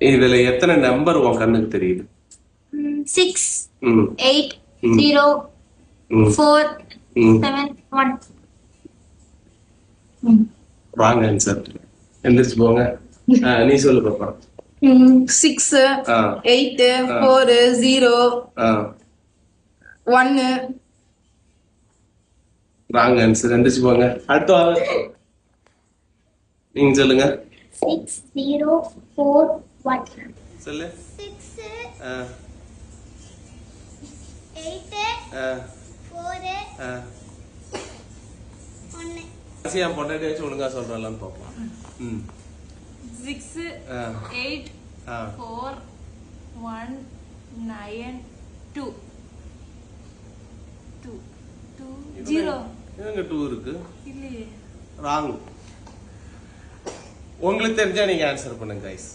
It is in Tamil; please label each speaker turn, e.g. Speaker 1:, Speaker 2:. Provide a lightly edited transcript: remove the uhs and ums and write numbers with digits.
Speaker 1: இதுல எத்தனை நம்பர் உன் கண்ணுக்கு தெரியுது?
Speaker 2: 6
Speaker 1: ம்
Speaker 2: 8 0 4 7 1.
Speaker 1: Wrong answer. எந்திரிச்சு போங்க. நீ சொல்லு பாப்பா.
Speaker 3: 6 8 4 0 1.
Speaker 1: Wrong answer. எந்திரிச்சு போங்க. அடுத்த நீங்க சொல்லுங்க.
Speaker 2: 6 0 4 1.
Speaker 1: சொல்லு.
Speaker 2: 6 8 4 1.
Speaker 1: ஆசியா பொண்டாட்டியாச்சும் ஒழுங்கா சொல்றாளான்னு பார்ப்போம்.
Speaker 3: 6 8 4 1 9 2 0.
Speaker 1: எங்க 2 இருக்கு?
Speaker 3: இல்லையே.
Speaker 1: ராங். உங்களுக்கு தெரிஞ்சா நீங்க ஆன்சர் பண்ணுங்க கைஸ்.